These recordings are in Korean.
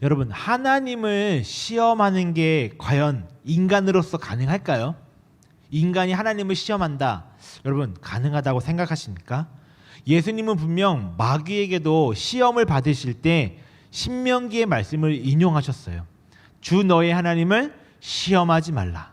여러분, 하나님을 시험하는 게 과연 인간으로서 가능할까요? 인간이 하나님을 시험한다. 여러분, 가능하다고 생각하십니까? 예수님은 분명 마귀에게도 시험을 받으실 때 신명기의 말씀을 인용하셨어요. 주 너의 하나님을 시험하지 말라.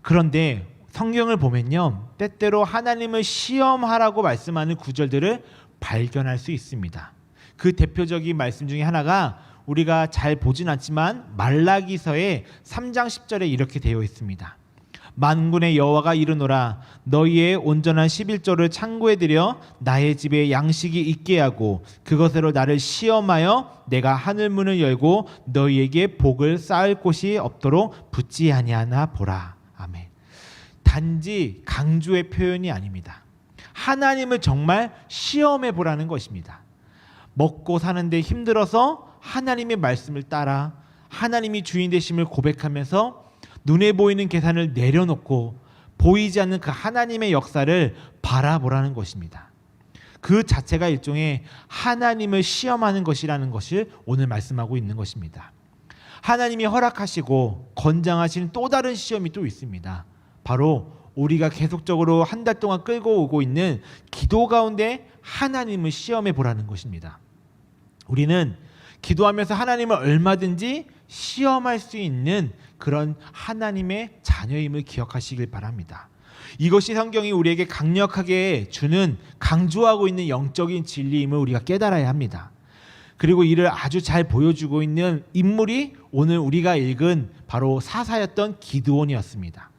그런데 성경을 보면요, 때때로 하나님을 시험하라고 말씀하는 구절들을 발견할 수 있습니다. 그 대표적인 말씀 중에 하나가 우리가 잘 보진 않지만 말라기서의 3장 10절에 이렇게 되어 있습니다. 만군의 여호와가 이르노라 너희의 온전한 11조를 창고에 들여 나의 집에 양식이 있게 하고 그것으로 나를 시험하여 내가 하늘 문을 열고 너희에게 복을 쌓을 곳이 없도록 붙지 아니하나 보라. 아멘. 단지 강조의 표현이 아닙니다. 하나님을 정말 시험해 보라는 것입니다. 먹고 사는데 힘들어서 하나님의 말씀을 따라 하나님이 주인 되심을 고백하면서 눈에 보이는 계산을 내려놓고 보이지 않는 그 하나님의 역사를 바라보라는 것입니다. 그 자체가 일종의 하나님을 시험하는 것이라는 것을 오늘 말씀하고 있는 것입니다. 하나님이 허락하시고 권장하시는 또 다른 시험이 또 있습니다. 바로 우리가 계속적으로 한 달 동안 끌고 오고 있는 기도 가운데 하나님을 시험해 보라는 것입니다. 우리는 기도하면서 하나님을 얼마든지 시험할 수 있는 그런 하나님의 자녀임을 기억하시길 바랍니다. 이것이 성경이 우리에게 강력하게 주는 강조하고 있는 영적인 진리임을 우리가 깨달아야 합니다. 그리고 이를 아주 잘 보여주고 있는 인물이 오늘 우리가 읽은 바로 사사였던 기드온이었습니다.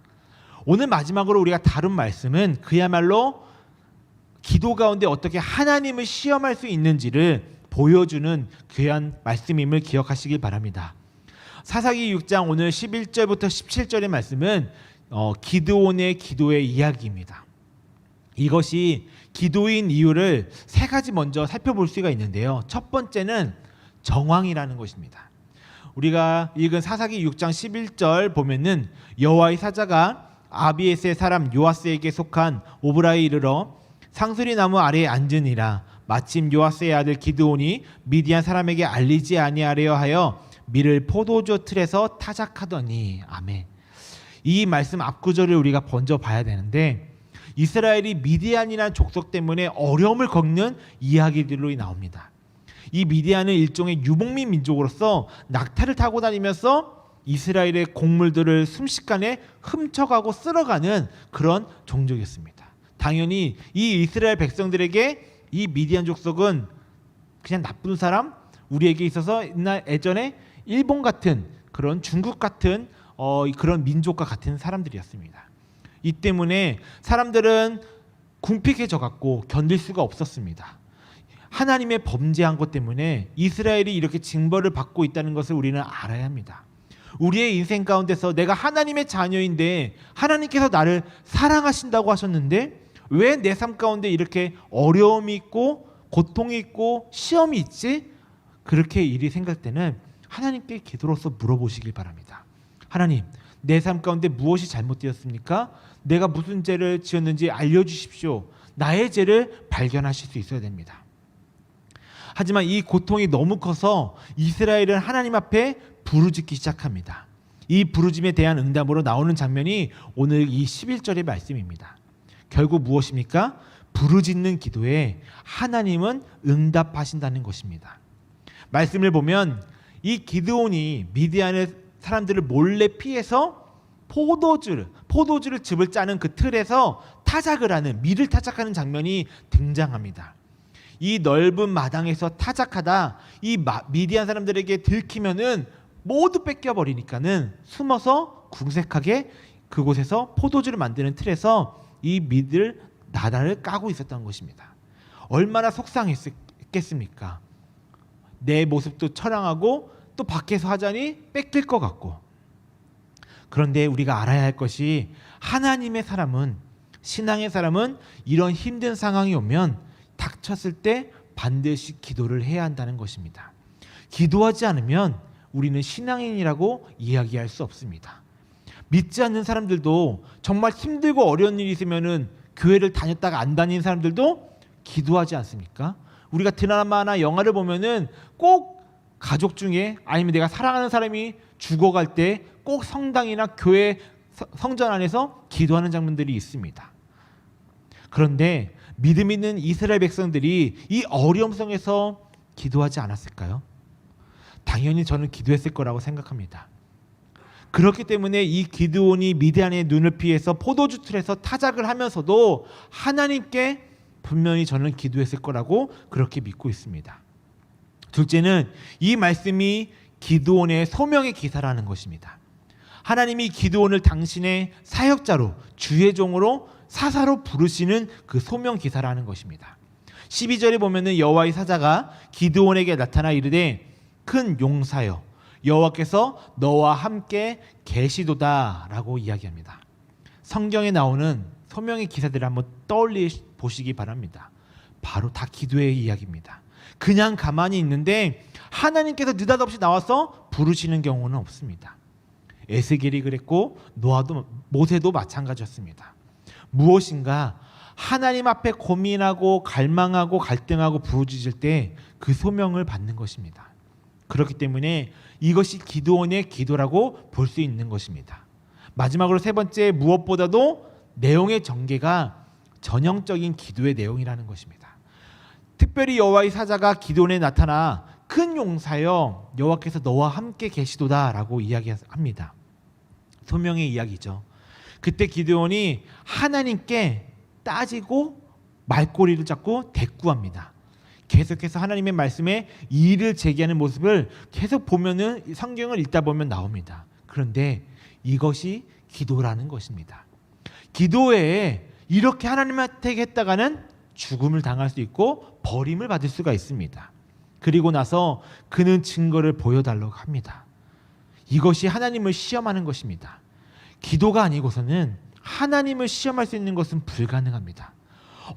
오늘 마지막으로 우리가 다룬 말씀은 그야말로 기도 가운데 어떻게 하나님을 시험할 수 있는지를 보여주는 귀한 말씀임을 기억하시길 바랍니다. 사사기 6장 오늘 11절부터 17절의 말씀은 기드온의 기도의 이야기입니다. 이것이 기도인 이유를 세 가지 먼저 살펴볼 수가 있는데요. 첫 번째는 정황이라는 것입니다. 우리가 읽은 사사기 6장 11절 보면은 여호와의 사자가 아비에스의 사람 요아스에게 속한 오브라에 이르러 상수리 나무 아래에 앉으니라. 마침 요아스의 아들 기드온이 미디안 사람에게 알리지 아니하려 하여 밀을 포도주 틀에서 타작하더니. 아멘. 이 말씀 앞구절을 우리가 먼저 봐야 되는데 이스라엘이 미디안이라는 족속 때문에 어려움을 겪는 이야기들로 나옵니다. 이 미디안은 일종의 유목민 민족으로서 낙타를 타고 다니면서 이스라엘의 곡물들을 순식간에 훔쳐가고 쓸어가는 그런 종족이었습니다. 당연히 이 이스라엘 백성들에게 이 미디안 족속은 그냥 나쁜 사람, 우리에게 있어서 예전에 일본 같은 그런 중국 같은 그런 민족과 같은 사람들이었습니다. 이 때문에 사람들은 궁핍해져 갖고 견딜 수가 없었습니다. 하나님의 범죄한 것 때문에 이스라엘이 이렇게 징벌을 받고 있다는 것을 우리는 알아야 합니다. 우리의 인생 가운데서 내가 하나님의 자녀인데 하나님께서 나를 사랑하신다고 하셨는데 왜 내 삶 가운데 이렇게 어려움이 있고 고통이 있고 시험이 있지? 그렇게 일이 생길 때는 하나님께 기도로서 물어보시길 바랍니다. 하나님, 내 삶 가운데 무엇이 잘못되었습니까? 내가 무슨 죄를 지었는지 알려주십시오. 나의 죄를 발견하실 수 있어야 됩니다. 하지만 이 고통이 너무 커서 이스라엘은 하나님 앞에 부르짖기 시작합니다. 이 부르짖음에 대한 응답으로 나오는 장면이 오늘 이 11절의 말씀입니다. 결국 무엇입니까? 부르짖는 기도에 하나님은 응답하신다는 것입니다. 말씀을 보면 이 기드온이 미디안의 사람들을 몰래 피해서 포도주를 즙을 짜는 그 틀에서 타작을 하는, 밀을 타작하는 장면이 등장합니다. 이 넓은 마당에서 타작하다 이 미디안 사람들에게 들키면은 모두 뺏겨버리니까는 숨어서 궁색하게 그곳에서 포도주를 만드는 틀에서 이 밀을 나라를 까고 있었던 것입니다. 얼마나 속상했겠습니까? 내 모습도 처량하고 또 밖에서 하자니 뺏길 것 같고. 그런데 우리가 알아야 할 것이 하나님의 사람은, 신앙의 사람은 이런 힘든 상황이 오면 닥쳤을 때 반드시 기도를 해야 한다는 것입니다. 기도하지 않으면 우리는 신앙인이라고 이야기할 수 없습니다. 믿지 않는 사람들도 정말 힘들고 어려운 일이 있으면은 교회를 다녔다가 안 다니는 사람들도 기도하지 않습니까? 우리가 드라마나 영화를 보면은 꼭 가족 중에 아니면 내가 사랑하는 사람이 죽어갈 때 꼭 성당이나 교회 성전 안에서 기도하는 장면들이 있습니다. 그런데 믿음 있는 이스라엘 백성들이 이 어려움 속에서 기도하지 않았을까요? 당연히 저는 기도했을 거라고 생각합니다. 그렇기 때문에 이 기드온이 미디안의 눈을 피해서 포도주 틀에서 타작을 하면서도 하나님께 분명히 저는 기도했을 거라고 그렇게 믿고 있습니다. 둘째는 이 말씀이 기드온의 소명의 기사라는 것입니다. 하나님이 기드온을 당신의 사역자로 주의 종으로 사사로 부르시는 그 소명 기사라는 것입니다. 12절에 보면은 여호와의 사자가 기드온에게 나타나 이르되 큰 용사여 여호와께서 너와 함께 계시도다라고 이야기합니다. 성경에 나오는 소명의 기사들을 한번 떠올리 보시기 바랍니다. 바로 다 기도의 이야기입니다. 그냥 가만히 있는데 하나님께서 느닷없이 나와서 부르시는 경우는 없습니다. 에스겔이 그랬고 모세도 마찬가지였습니다. 무엇인가 하나님 앞에 고민하고 갈망하고 갈등하고 부르짖을 때 그 소명을 받는 것입니다. 그렇기 때문에 이것이 기드온의 기도라고 볼 수 있는 것입니다. 마지막으로 세 번째, 무엇보다도 내용의 전개가 전형적인 기도의 내용이라는 것입니다. 특별히 여호와의 사자가 기드온에 나타나 큰 용사여 여호와께서 너와 함께 계시도다라고 이야기합니다. 소명의 이야기죠. 그때 기드온이 하나님께 따지고 말꼬리를 잡고 대꾸합니다. 계속해서 하나님의 말씀에 이의를 제기하는 모습을 계속 보면은 성경을 읽다 보면 나옵니다. 그런데 이것이 기도라는 것입니다. 기도에 이렇게 하나님한테 했다가는 죽음을 당할 수 있고 버림을 받을 수가 있습니다. 그리고 나서 그는 증거를 보여달라고 합니다. 이것이 하나님을 시험하는 것입니다. 기도가 아니고서는 하나님을 시험할 수 있는 것은 불가능합니다.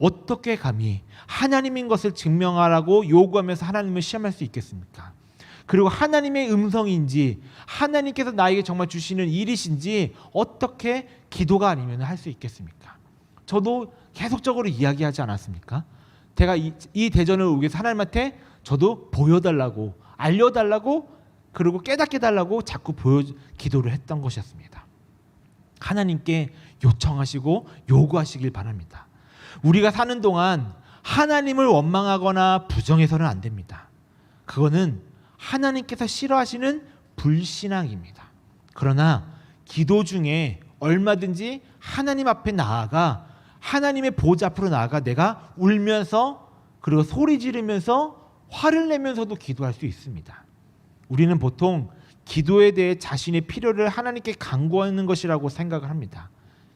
어떻게 감히 하나님인 것을 증명하라고 요구하면서 하나님을 시험할 수 있겠습니까? 그리고 하나님의 음성인지 하나님께서 나에게 정말 주시는 일이신지 어떻게 기도가 아니면 할 수 있겠습니까? 저도 계속적으로 이야기하지 않았습니까? 제가 이 대전을 오기 위해서 하나님한테 저도 보여달라고 알려달라고 그리고 깨닫게 달라고 자꾸 기도를 했던 것이었습니다. 하나님께 요청하시고 요구하시길 바랍니다. 우리가 사는 동안 하나님을 원망하거나 부정해서는 안 됩니다. 그거는 하나님께서 싫어하시는 불신앙입니다. 그러나 기도 중에 얼마든지 하나님 앞에 나아가 하나님의 보좌 앞으로 나아가 내가 울면서 그리고 소리 지르면서 화를 내면서도 기도할 수 있습니다. 우리는 보통 기도에 대해 자신의 필요를 하나님께 간구하는 것이라고 생각을 합니다.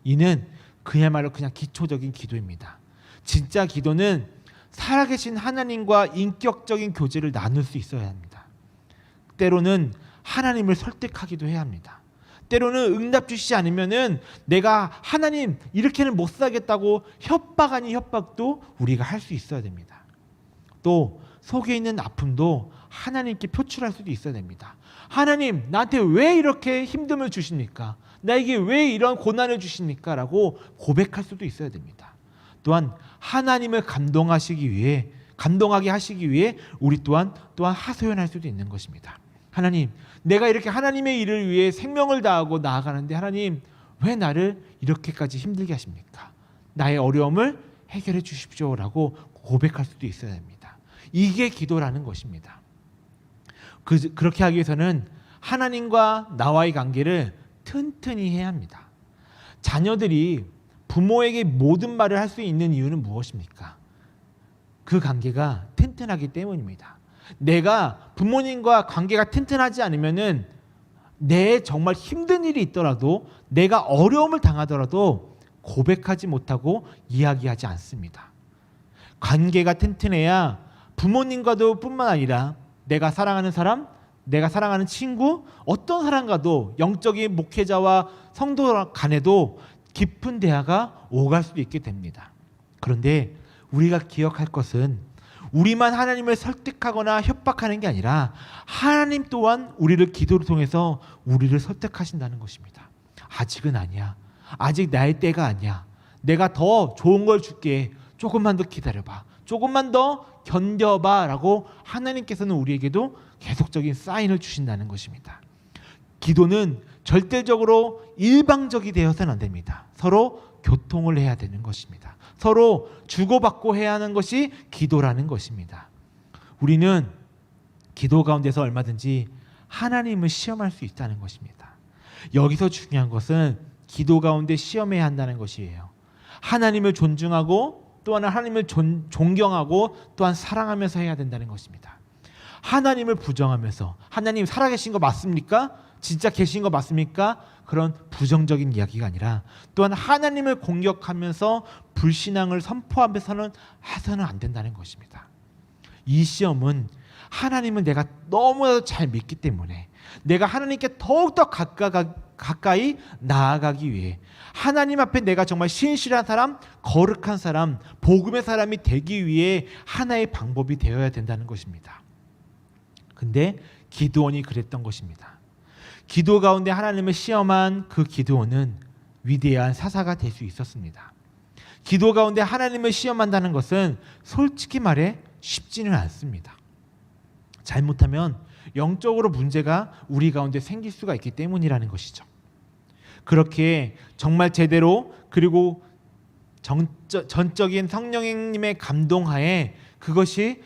이는 그야말로 그냥 기초적인 기도입니다. 진짜 기도는 살아계신 하나님과 인격적인 교제를 나눌 수 있어야 합니다. 때로는 하나님을 설득하기도 해야 합니다. 때로는 응답 주시지 않으면은 내가 하나님 이렇게는 못 살겠다고 협박 아닌 협박도 우리가 할 수 있어야 됩니다. 또 속에 있는 아픔도 하나님께 표출할 수도 있어야 됩니다. 하나님 나한테 왜 이렇게 힘듦을 주십니까? 나에게 왜 이런 고난을 주십니까? 라고 고백할 수도 있어야 됩니다. 또한 하나님을 감동하게 하시기 위해 우리 또한 하소연할 수도 있는 것입니다. 하나님, 내가 이렇게 하나님의 일을 위해 생명을 다하고 나아가는데 하나님 왜 나를 이렇게까지 힘들게 하십니까? 나의 어려움을 해결해 주십시오라고 고백할 수도 있어야 됩니다. 이게 기도라는 것입니다. 그렇게 하기 위해서는 하나님과 나와의 관계를 튼튼히 해야 합니다. 자녀들이 부모에게 모든 말을 할 수 있는 이유는 무엇입니까? 그 관계가 튼튼하기 때문입니다. 내가 부모님과 관계가 튼튼하지 않으면은 내 정말 힘든 일이 있더라도 내가 어려움을 당하더라도 고백하지 못하고 이야기하지 않습니다. 관계가 튼튼해야 부모님과도 뿐만 아니라 내가 사랑하는 사람, 내가 사랑하는 친구, 어떤 사람과도 영적인 목회자와 성도 간에도 깊은 대화가 오갈 수도 있게 됩니다. 그런데 우리가 기억할 것은 우리만 하나님을 설득하거나 협박하는 게 아니라 하나님 또한 우리를 기도를 통해서 우리를 설득하신다는 것입니다. 아직은 아니야. 아직 나의 때가 아니야. 내가 더 좋은 걸 줄게. 조금만 더 기다려봐. 조금만 더 견뎌봐 라고 하나님께서는 우리에게도 계속적인 사인을 주신다는 것입니다. 기도는 절대적으로 일방적이 되어서는 안 됩니다. 서로 교통을 해야 되는 것입니다. 서로 주고받고 해야 하는 것이 기도라는 것입니다. 우리는 기도 가운데서 얼마든지 하나님을 시험할 수 있다는 것입니다. 여기서 중요한 것은 기도 가운데 시험해야 한다는 것이에요. 하나님을 존중하고 또한 하나님을 존경하고 또한 사랑하면서 해야 된다는 것입니다. 하나님을 부정하면서 하나님 살아계신 거 맞습니까? 진짜 계신 거 맞습니까? 그런 부정적인 이야기가 아니라 또한 하나님을 공격하면서 불신앙을 선포하면서는 해서는 안 된다는 것입니다. 이 시험은 하나님을 내가 너무나도 잘 믿기 때문에 내가 하나님께 더욱더 가까이 나아가기 위해 하나님 앞에 내가 정말 신실한 사람, 거룩한 사람, 복음의 사람이 되기 위해 하나의 방법이 되어야 된다는 것입니다. 근데 기드온이 그랬던 것입니다. 기도 가운데 하나님을 시험한 그 기드온은 위대한 사사가 될 수 있었습니다. 기도 가운데 하나님을 시험한다는 것은 솔직히 말해 쉽지는 않습니다. 잘못하면 영적으로 문제가 우리 가운데 생길 수가 있기 때문이라는 것이죠. 그렇게 정말 제대로 그리고 전적인 성령님의 감동하에 그것이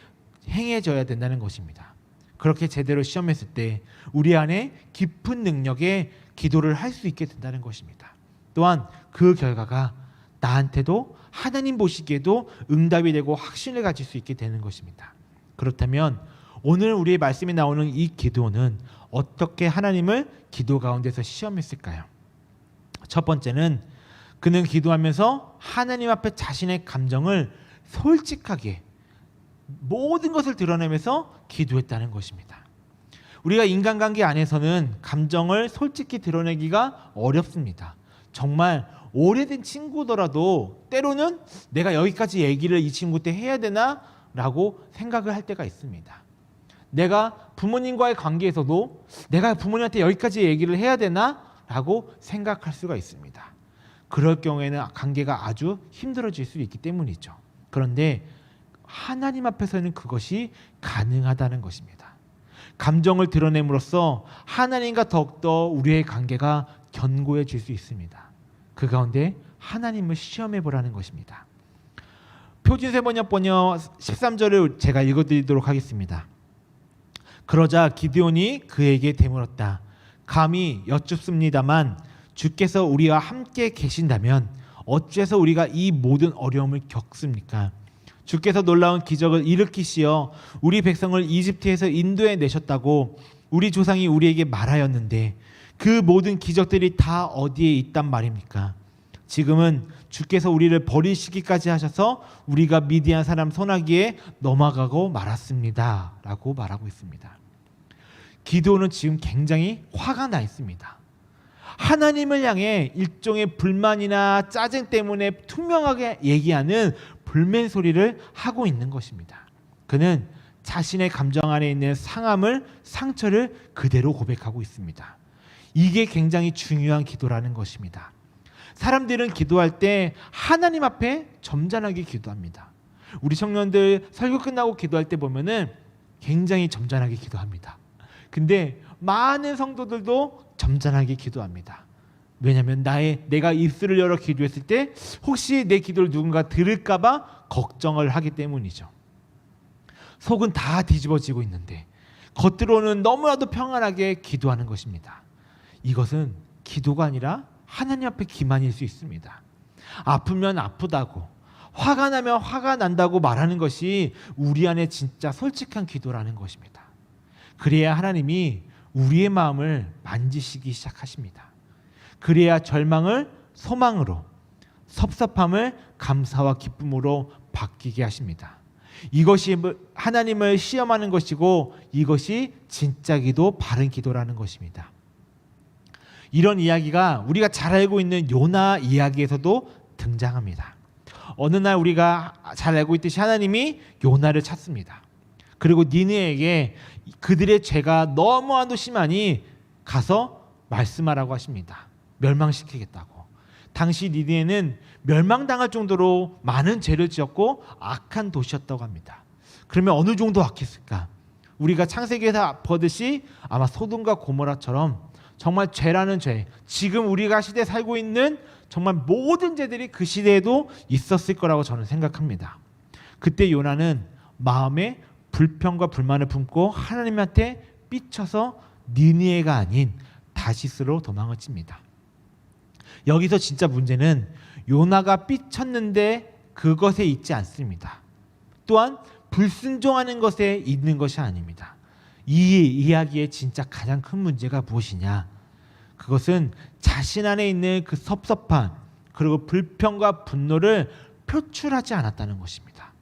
행해져야 된다는 것입니다. 그렇게 제대로 시험했을 때 우리 안에 깊은 능력의 기도를 할 수 있게 된다는 것입니다. 또한 그 결과가 나한테도 하나님 보시기에도 응답이 되고 확신을 가질 수 있게 되는 것입니다. 그렇다면 오늘 우리의 말씀에 나오는 이 기도는 어떻게 하나님을 기도 가운데서 시험했을까요? 첫 번째는 그는 기도하면서 하나님 앞에 자신의 감정을 솔직하게 모든 것을 드러내면서 기도했다는 것입니다. 우리가 인간관계 안에서는 감정을 솔직히 드러내기가 어렵습니다. 정말 오래된 친구더라도 때로는 내가 여기까지 얘기를 이 친구한테 해야 되나? 라고 생각을 할 때가 있습니다. 내가 부모님과의 관계에서도 내가 부모님한테 여기까지 얘기를 해야 되나? 라고 생각할 수가 있습니다. 그럴 경우에는 관계가 아주 힘들어질 수 있기 때문이죠. 그런데 하나님 앞에서는 그것이 가능하다는 것입니다. 감정을 드러냄으로써 하나님과 더욱더 우리의 관계가 견고해질 수 있습니다. 그 가운데 하나님을 시험해 보라는 것입니다. 표준세번역 번역 13절을 제가 읽어드리도록 하겠습니다. 그러자 기드온이 그에게 되물었다. 감히 여쭙습니다만 주께서 우리와 함께 계신다면 어째서 우리가 이 모든 어려움을 겪습니까? 주께서 놀라운 기적을 일으키시어 우리 백성을 이집트에서 인도해 내셨다고 우리 조상이 우리에게 말하였는데 그 모든 기적들이 다 어디에 있단 말입니까? 지금은 주께서 우리를 버리시기까지 하셔서 우리가 미디안 사람 손아귀에 넘어가고 말았습니다. 라고 말하고 있습니다. 기드온은 지금 굉장히 화가 나 있습니다. 하나님을 향해 일종의 불만이나 짜증 때문에 투명하게 얘기하는 불맨 소리를 하고 있는 것입니다. 그는 자신의 감정 안에 있는 상처를 그대로 고백하고 있습니다. 이게 굉장히 중요한 기도라는 것입니다. 사람들은 기도할 때 하나님 앞에 점잖하게 기도합니다. 우리 청년들 설교 끝나고 기도할 때 보면은 굉장히 점잖하게 기도합니다. 근데 많은 성도들도 점잖하게 기도합니다. 왜냐하면 내가 입술을 열어 기도했을 때 혹시 내 기도를 누군가 들을까봐 걱정을 하기 때문이죠. 속은 다 뒤집어지고 있는데 겉으로는 너무나도 평안하게 기도하는 것입니다. 이것은 기도가 아니라 하나님 앞에 기만일 수 있습니다. 아프면 아프다고, 화가 나면 화가 난다고 말하는 것이 우리 안에 진짜 솔직한 기도라는 것입니다. 그래야 하나님이 우리의 마음을 만지시기 시작하십니다. 그래야 절망을 소망으로, 섭섭함을 감사와 기쁨으로 바뀌게 하십니다. 이것이 하나님을 시험하는 것이고 이것이 진짜 기도, 바른 기도라는 것입니다. 이런 이야기가 우리가 잘 알고 있는 요나 이야기에서도 등장합니다. 어느 날 우리가 잘 알고 있듯이 하나님이 요나를 찾습니다. 그리고 니느웨에게 그들의 죄가 너무나도 심하니 가서 말씀하라고 하십니다. 멸망시키겠다고. 당시 니느웨는 멸망당할 정도로 많은 죄를 지었고 악한 도시였다고 합니다. 그러면 어느 정도 악했을까? 우리가 창세기에서 보듯이 아마 소돔과 고모라처럼 정말 죄라는 죄, 지금 우리가 시대에 살고 있는 정말 모든 죄들이 그 시대에도 있었을 거라고 저는 생각합니다. 그때 요나는 마음에 불평과 불만을 품고 하나님한테 삐쳐서 니느웨가 아닌 다시스로 도망을 칩니다. 여기서 진짜 문제는 요나가 삐쳤는데 그것에 있지 않습니다. 또한 불순종하는 것에 있는 것이 아닙니다. 이 이야기의 진짜 가장 큰 문제가 무엇이냐? 그것은 자신 안에 있는 그 섭섭함 그리고 불평과 분노를 표출하지 않았다는 것입니다.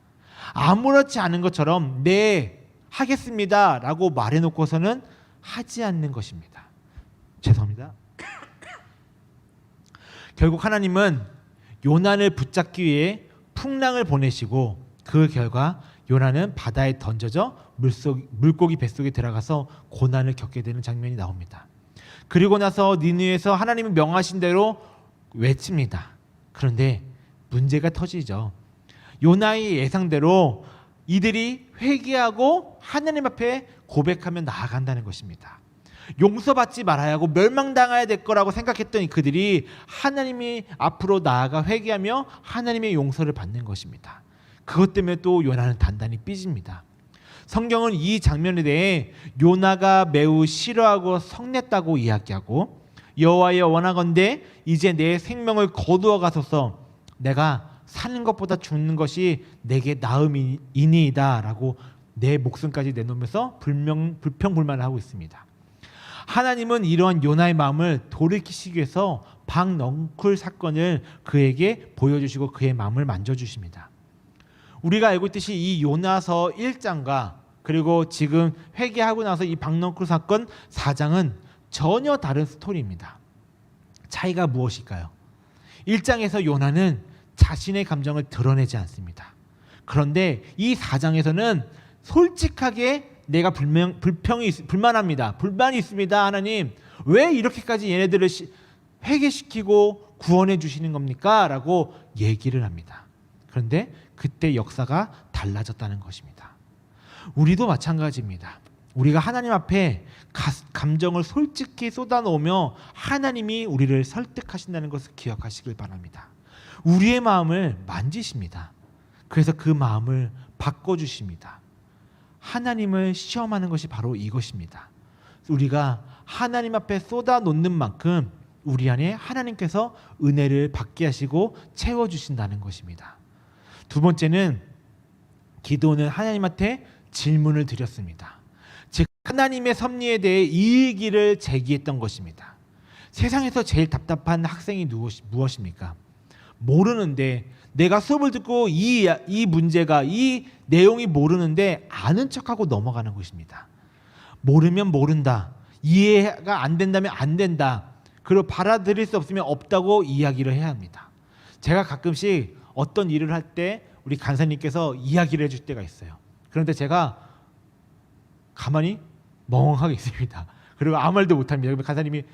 아무렇지 않은 것처럼 네 하겠습니다 라고 말해놓고서는 하지 않는 것입니다. 죄송합니다. 결국 하나님은 요나를 붙잡기 위해 풍랑을 보내시고 그 결과 요나는 바다에 던져져 물고기 뱃속에 들어가서 고난을 겪게 되는 장면이 나옵니다. 그리고 나서 니느웨에서 하나님이 명하신 대로 외칩니다. 그런데 문제가 터지죠. 요나의 예상대로 이들이 회개하고 하나님 앞에 고백하며 나아간다는 것입니다. 용서받지 말아야 하고 멸망당해야 될 거라고 생각했던 그들이 하나님이 앞으로 나아가 회개하며 하나님의 용서를 받는 것입니다. 그것 때문에 또 요나는 단단히 삐집니다. 성경은 이 장면에 대해 요나가 매우 싫어하고 성냈다고 이야기하고 여호와여 원하건대 이제 내 생명을 거두어 가소서 내가 사는 것보다 죽는 것이 내게 나음이니이다 라고 내 목숨까지 내놓으면서 불평불만을 하고 있습니다. 하나님은 이러한 요나의 마음을 돌이키시기 위해서 박넝쿨 사건을 그에게 보여주시고 그의 마음을 만져주십니다. 우리가 알고 있듯이 이 요나서 1장과 그리고 지금 회개하고 나서 이 박넝쿨 사건 4장은 전혀 다른 스토리입니다. 차이가 무엇일까요? 1장에서 요나는 자신의 감정을 드러내지 않습니다. 그런데 이 4장에서는 솔직하게 내가 불만합니다. 불만이 있습니다. 하나님 왜 이렇게까지 얘네들을 회개시키고 구원해 주시는 겁니까? 라고 얘기를 합니다. 그런데 그때 역사가 달라졌다는 것입니다. 우리도 마찬가지입니다. 우리가 하나님 앞에 감정을 솔직히 쏟아놓으며 하나님이 우리를 설득하신다는 것을 기억하시길 바랍니다. 우리의 마음을 만지십니다. 그래서 그 마음을 바꿔주십니다. 하나님을 시험하는 것이 바로 이것입니다. 우리가 하나님 앞에 쏟아놓는 만큼 우리 안에 하나님께서 은혜를 받게 하시고 채워주신다는 것입니다. 두 번째는 기도는 하나님한테 질문을 드렸습니다. 즉 하나님의 섭리에 대해 이의기를 제기했던 것입니다. 세상에서 제일 답답한 학생이 무엇입니까? 모르는데 내가 수업을 듣고 이 문제가 이 내용이 모르는데 아는 척하고 넘어가는 것입니다. 모르면 모른다. 이해가 안 된다면 안 된다. 그리고 받아들일 수 없으면 없다고 이야기를 해야 합니다. 제가 가끔씩 어떤 일을 할 때 우리 간사님께서 이야기를 해줄 때가 있어요. 그런데 제가 가만히 멍하게 있습니다. 그리고 아무 말도 못합니다. 그러면 간사님이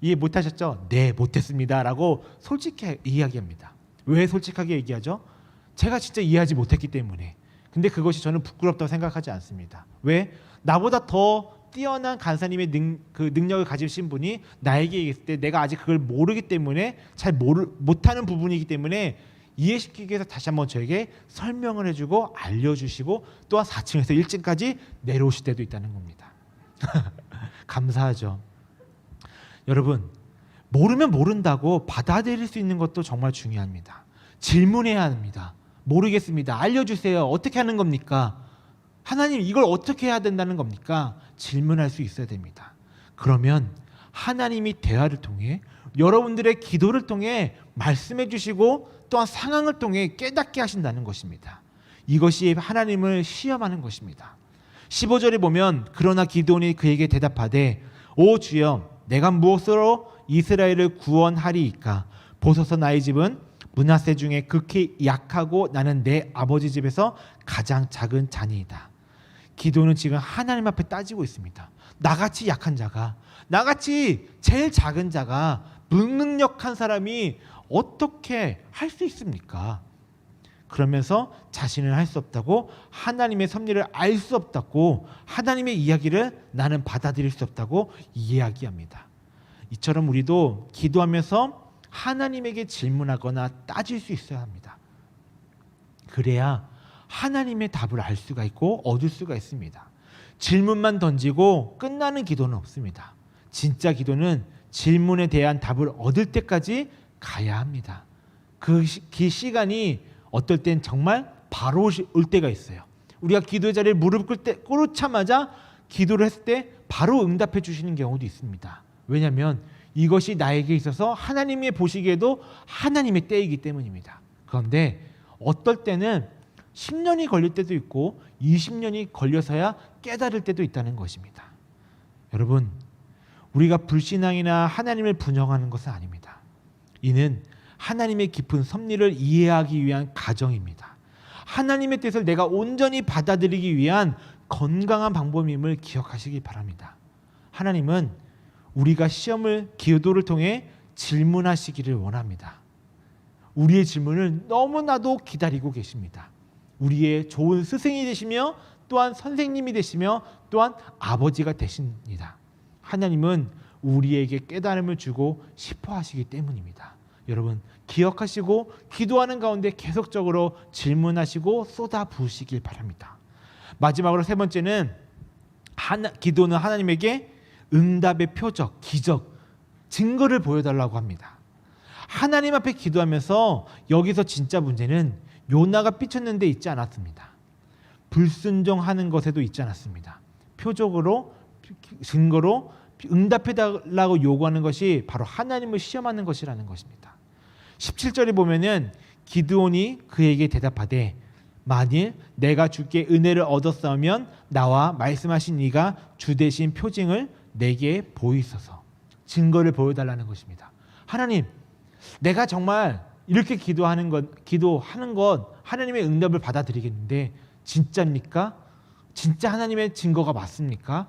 이해 못하셨죠? 네, 못했습니다 라고 솔직히 이야기합니다. 왜 솔직하게 얘기하죠? 제가 진짜 이해하지 못했기 때문에. 근데 그것이 저는 부끄럽다고 생각하지 않습니다. 왜? 나보다 더 뛰어난 간사님의 능력을 가지신 분이 나에게 얘기했을 때 내가 아직 그걸 모르기 때문에 잘 못하는 부분이기 때문에 이해시키기 위해서 다시 한번 저에게 설명을 해주고 알려주시고 또한 4층에서 1층까지 내려오실 때도 있다는 겁니다. 감사하죠. 여러분, 모르면 모른다고 받아들일 수 있는 것도 정말 중요합니다. 질문해야 합니다. 모르겠습니다. 알려주세요. 어떻게 하는 겁니까? 하나님 이걸 어떻게 해야 된다는 겁니까? 질문할 수 있어야 됩니다. 그러면 하나님이 대화를 통해 여러분들의 기도를 통해 말씀해 주시고 또한 상황을 통해 깨닫게 하신다는 것입니다. 이것이 하나님을 시험하는 것입니다. 15절에 보면 그러나 기드온이 그에게 대답하되 오 주여 내가 무엇으로 이스라엘을 구원하리이까? 보소서 나의 집은 므낫세 중에 극히 약하고 나는 내 아버지 집에서 가장 작은 자니이다. 기도는 지금 하나님 앞에 따지고 있습니다. 나같이 약한 자가, 나같이 제일 작은 자가 무능력한 사람이 어떻게 할 수 있습니까? 그러면서 자신은 할 수 없다고, 하나님의 섭리를 알 수 없다고, 하나님의 이야기를 나는 받아들일 수 없다고 이야기합니다. 이처럼 우리도 기도하면서 하나님에게 질문하거나 따질 수 있어야 합니다. 그래야 하나님의 답을 알 수가 있고 얻을 수가 있습니다. 질문만 던지고 끝나는 기도는 없습니다. 진짜 기도는 질문에 대한 답을 얻을 때까지 가야 합니다. 그 시간이 어떨 땐 정말 바로 올 때가 있어요. 우리가 기도의 자리에 무릎 꿇자마자 기도를 했을 때 바로 응답해 주시는 경우도 있습니다. 왜냐하면 이것이 나에게 있어서 하나님이 보시기에도 하나님의 때이기 때문입니다. 그런데 어떨 때는 10년이 걸릴 때도 있고 20년이 걸려서야 깨달을 때도 있다는 것입니다. 여러분, 우리가 불신앙이나 하나님을 부정하는 것은 아닙니다. 이는 하나님의 깊은 섭리를 이해하기 위한 과정입니다. 하나님의 뜻을 내가 온전히 받아들이기 위한 건강한 방법임을 기억하시기 바랍니다. 하나님은 우리가 기도를 통해 질문하시기를 원합니다. 우리의 질문을 너무나도 기다리고 계십니다. 우리의 좋은 스승이 되시며 또한 선생님이 되시며 또한 아버지가 되십니다. 하나님은 우리에게 깨달음을 주고 싶어 하시기 때문입니다. 여러분, 기억하시고 기도하는 가운데 계속적으로 질문하시고 쏟아부으시길 바랍니다. 마지막으로 세 번째는 기도는 하나님에게 응답의 표적, 기적, 증거를 보여달라고 합니다. 하나님 앞에 기도하면서 여기서 진짜 문제는 요나가 삐쳤는데 있지 않았습니다. 불순종하는 것에도 있지 않았습니다. 표적으로, 증거로 응답해달라고 요구하는 것이 바로 하나님을 시험하는 것이라는 것입니다. 17절에 보면은 기드온이 그에게 대답하되 만일 내가 주께 은혜를 얻었으면 나와 말씀하신 이가 주 되신 표징을 내게 보이소서. 증거를 보여달라는 것입니다. 하나님, 내가 정말 이렇게 기도하는 것 하나님의 응답을 받아들이겠는데 진짜입니까? 진짜 하나님의 증거가 맞습니까?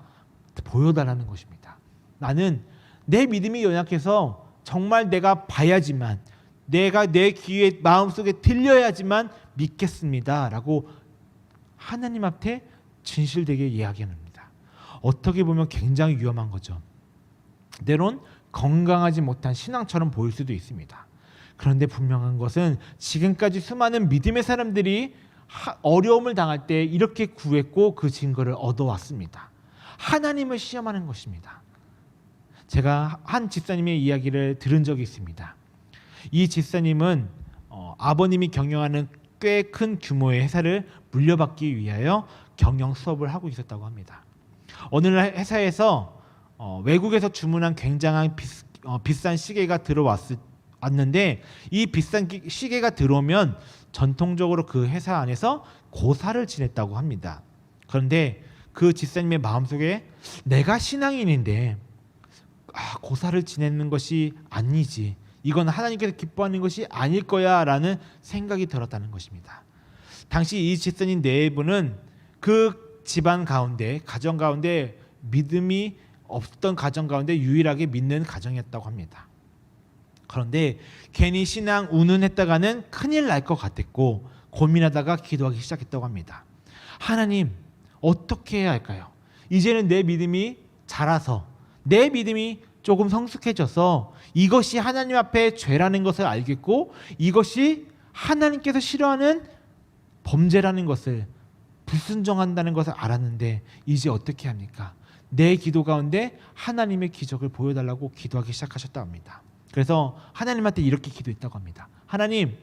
보여달라는 것입니다. 나는 내 믿음이 연약해서 정말 내가 봐야지만, 내가 내 귀에 마음속에 들려야지만 믿겠습니다 라고 하나님 앞에 진실되게 이야기합니다. 어떻게 보면 굉장히 위험한 거죠. 때론 건강하지 못한 신앙처럼 보일 수도 있습니다. 그런데 분명한 것은 지금까지 수많은 믿음의 사람들이 어려움을 당할 때 이렇게 구했고 그 증거를 얻어왔습니다. 하나님을 시험하는 것입니다. 제가 한 집사님의 이야기를 들은 적이 있습니다. 이 집사님은 아버님이 경영하는 꽤 큰 규모의 회사를 물려받기 위하여 경영 수업을 하고 있었다고 합니다. 어느 날 회사에서 외국에서 주문한 굉장한 비싼 시계가 왔는데 이 비싼 시계가 들어오면 전통적으로 그 회사 안에서 고사를 지냈다고 합니다. 그런데 그 집사님의 마음속에 내가 신앙인인데 고사를 지내는 것이 아니지, 이건 하나님께서 기뻐하는 것이 아닐 거야 라는 생각이 들었다는 것입니다. 당시 이 집사님 내부는 그 집안 가운데, 가정 가운데 믿음이 없던 가정 가운데 유일하게 믿는 가정이었다고 합니다. 그런데 괜히 신앙 운운했다가는 큰일 날 것 같았고 고민하다가 기도하기 시작했다고 합니다. 하나님, 어떻게 해야 할까요? 이제는 내 믿음이 자라서, 내 믿음이 조금 성숙해져서 이것이 하나님 앞에 죄라는 것을 알겠고 이것이 하나님께서 싫어하는 범죄라는 것을, 불순종한다는 것을 알았는데 이제 어떻게 합니까? 내 기도 가운데 하나님의 기적을 보여달라고 기도하기 시작하셨다고 합니다. 그래서 하나님한테 이렇게 기도했다고 합니다. 하나님,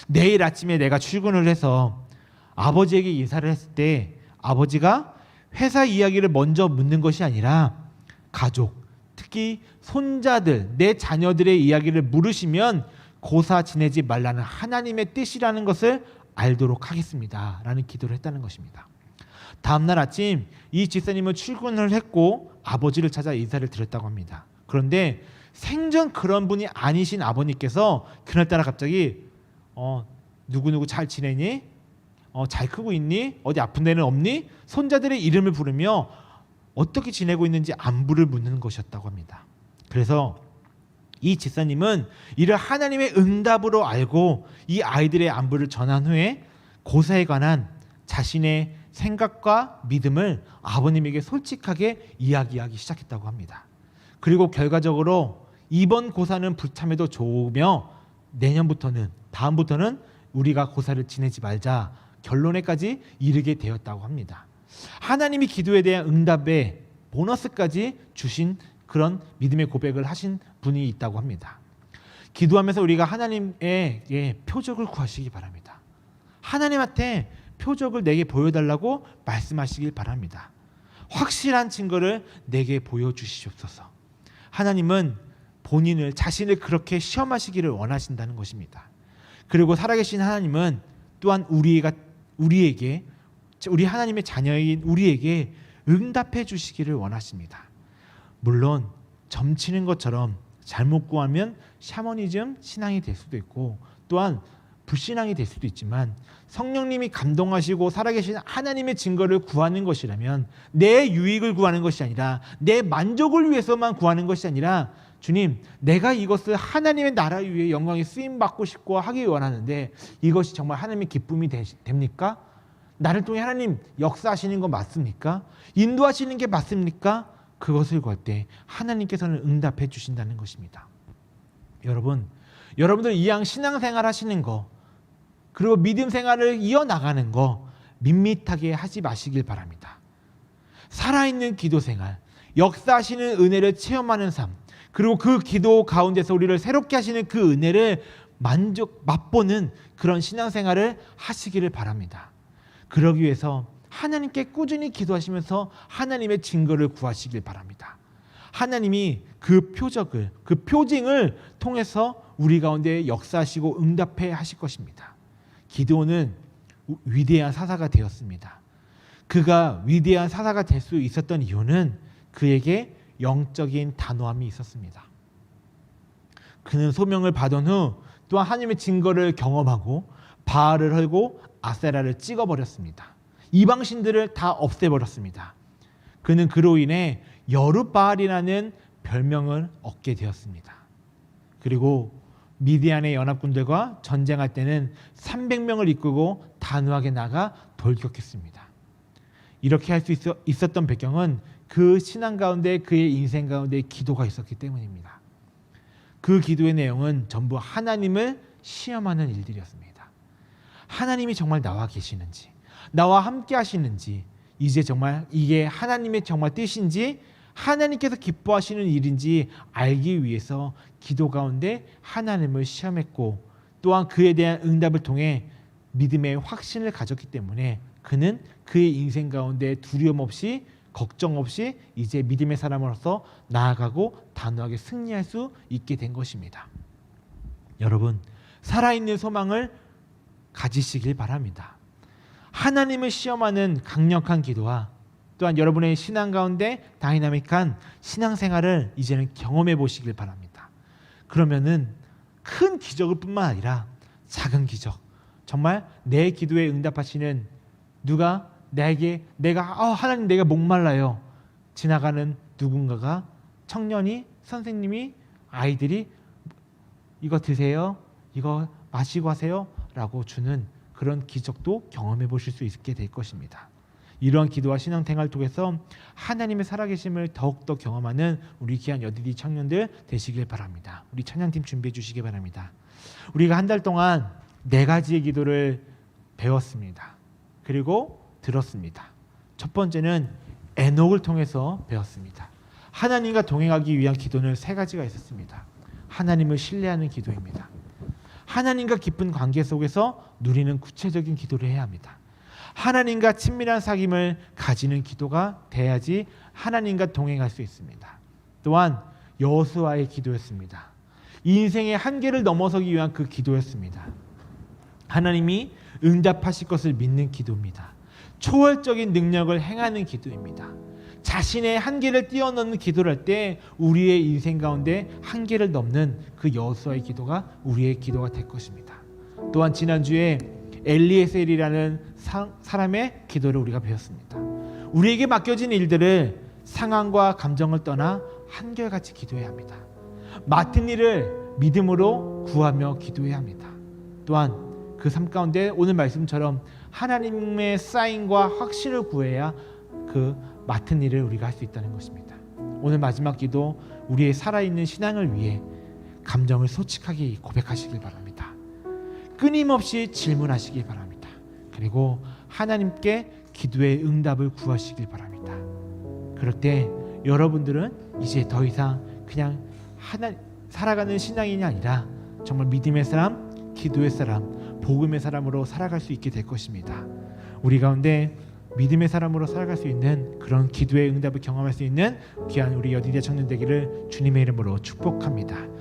내일 아침에 내가 출근을 해서 아버지에게 인사를 했을 때 아버지가 회사 이야기를 먼저 묻는 것이 아니라 가족, 특히 손자들, 내 자녀들의 이야기를 물으시면 고사 지내지 말라는 하나님의 뜻이라는 것을 알도록 하겠습니다 라는 기도를 했다는 것입니다. 다음날 아침 이 집사님은 출근을 했고 아버지를 찾아 인사를 드렸다고 합니다. 그런데 생전 그런 분이 아니신 아버님께서 그날따라 갑자기 누구누구 잘 지내니? 잘 크고 있니? 어디 아픈 데는 없니? 손자들의 이름을 부르며 어떻게 지내고 있는지 안부를 묻는 것이었다고 합니다. 그래서 이 집사님은 이를 하나님의 응답으로 알고 이 아이들의 안부를 전한 후에 고사에 관한 자신의 생각과 믿음을 아버님에게 솔직하게 이야기하기 시작했다고 합니다. 그리고 결과적으로 이번 고사는 불참해도 좋으며 다음부터는 우리가 고사를 지내지 말자 결론에까지 이르게 되었다고 합니다. 하나님이 기도에 대한 응답에 보너스까지 주신 그런 믿음의 고백을 하신 분이 있다고 합니다. 기도하면서 우리가 하나님에게 표적을 구하시기 바랍니다. 하나님한테 표적을 내게 보여달라고 말씀하시길 바랍니다. 확실한 증거를 내게 보여주시옵소서. 하나님은 자신을 그렇게 시험하시기를 원하신다는 것입니다. 그리고 살아계신 하나님은 또한 우리에게, 우리 하나님의 자녀인 우리에게 응답해 주시기를 원하십니다. 물론 점치는 것처럼 잘못 구하면 샤머니즘 신앙이 될 수도 있고 또한 불신앙이 될 수도 있지만, 성령님이 감동하시고 살아계신 하나님의 증거를 구하는 것이라면 내 유익을 구하는 것이 아니라 내 만족을 위해서만 구하는 것이 아니라, 주님, 내가 이것을 하나님의 나라 위에 영광에 쓰임받고 싶고 하기 원하는데 이것이 정말 하나님의 기쁨이 됩니까? 나를 통해 하나님 역사하시는 거 맞습니까? 인도하시는 게 맞습니까? 그것을 구할 때 하나님께서는 응답해 주신다는 것입니다. 여러분들 이왕 신앙생활 하시는 거, 그리고 믿음 생활을 이어나가는 거 밋밋하게 하지 마시길 바랍니다. 살아있는 기도 생활, 역사하시는 은혜를 체험하는 삶, 그리고 그 기도 가운데서 우리를 새롭게 하시는 그 은혜를 맛보는 그런 신앙생활을 하시기를 바랍니다. 그러기 위해서 하나님께 꾸준히 기도하시면서 하나님의 증거를 구하시길 바랍니다. 하나님이 그 표징을 통해서 우리 가운데 역사하시고 응답해 하실 것입니다. 기드온은 위대한 사사가 되었습니다. 그가 위대한 사사가 될 수 있었던 이유는 그에게 영적인 단호함이 있었습니다. 그는 소명을 받은 후 또한 하나님의 증거를 경험하고 바알을 헐고 아세라를 찍어버렸습니다. 이방신들을 다 없애버렸습니다. 그는 그로 인해 여룻바알이라는 별명을 얻게 되었습니다. 그리고 미디안의 연합군들과 전쟁할 때는 300명을 이끌고 단호하게 나가 돌격했습니다. 이렇게 할 수 있었던 배경은 그 신앙 가운데, 그의 인생 가운데 기도가 있었기 때문입니다. 그 기도의 내용은 전부 하나님을 시험하는 일들이었습니다. 하나님이 정말 나와 계시는지, 나와 함께 하시는지, 이제 정말 이게 하나님의 정말 뜻인지, 하나님께서 기뻐하시는 일인지 알기 위해서 기도 가운데 하나님을 시험했고, 또한 그에 대한 응답을 통해 믿음의 확신을 가졌기 때문에 그는 그의 인생 가운데 두려움 없이, 걱정 없이 이제 믿음의 사람으로서 나아가고 단호하게 승리할 수 있게 된 것입니다. 여러분, 살아있는 소망을 가지시길 바랍니다. 하나님을 시험하는 강력한 기도와 또한 여러분의 신앙 가운데 다이나믹한 신앙생활을 이제는 경험해 보시길 바랍니다. 그러면은 큰 기적을 뿐만 아니라 작은 기적, 정말 내 기도에 응답하시는 하나님 내가 목말라요, 지나가는 누군가가, 청년이, 선생님이, 아이들이 이거 드세요, 이거 마시고 하세요 라고 주는 그런 기적도 경험해 보실 수 있게 될 것입니다. 이러한 기도와 신앙생활을 통해서 하나님의 살아계심을 더욱더 경험하는 우리 귀한 여디디 청년들 되시길 바랍니다. 우리 찬양팀 준비해 주시기 바랍니다. 우리가 한 달 동안 4가지의 기도를 배웠습니다. 그리고 들었습니다. 첫 번째는 에녹을 통해서 배웠습니다. 하나님과 동행하기 위한 기도는 3가지가 있었습니다. 하나님을 신뢰하는 기도입니다. 하나님과 깊은 관계 속에서 누리는 구체적인 기도를 해야 합니다. 하나님과 친밀한 사귐을 가지는 기도가 돼야지 하나님과 동행할 수 있습니다. 또한 여호수아의 기도였습니다. 인생의 한계를 넘어서기 위한 그 기도였습니다. 하나님이 응답하실 것을 믿는 기도입니다. 초월적인 능력을 행하는 기도입니다. 자신의 한계를 뛰어넘는 기도를 할 때 우리의 인생 가운데 한계를 넘는 그 여호수아의 기도가 우리의 기도가 될 것입니다. 또한 지난주에 엘리에셀이라는 사람의 기도를 우리가 배웠습니다. 우리에게 맡겨진 일들을 상황과 감정을 떠나 한결같이 기도해야 합니다. 맡은 일을 믿음으로 구하며 기도해야 합니다. 또한 그 삶 가운데 오늘 말씀처럼 하나님의 사인과 확신을 구해야 그 맡은 일을 우리가 할 수 있다는 것입니다. 오늘 마지막 기도, 우리의 살아있는 신앙을 위해 감정을 솔직하게 고백하시길 바랍니다. 끊임없이 질문하시길 바랍니다. 그리고 하나님께 기도의 응답을 구하시길 바랍니다. 그럴 때 여러분들은 이제 더 이상 그냥 살아가는 신앙인이 아니라 정말 믿음의 사람, 기도의 사람, 복음의 사람으로 살아갈 수 있게 될 것입니다. 우리 가운데 믿음의 사람으로 살아갈 수 있는 그런 기도의 응답을 경험할 수 있는 귀한 우리 여디대 청년 되기를 주님의 이름으로 축복합니다.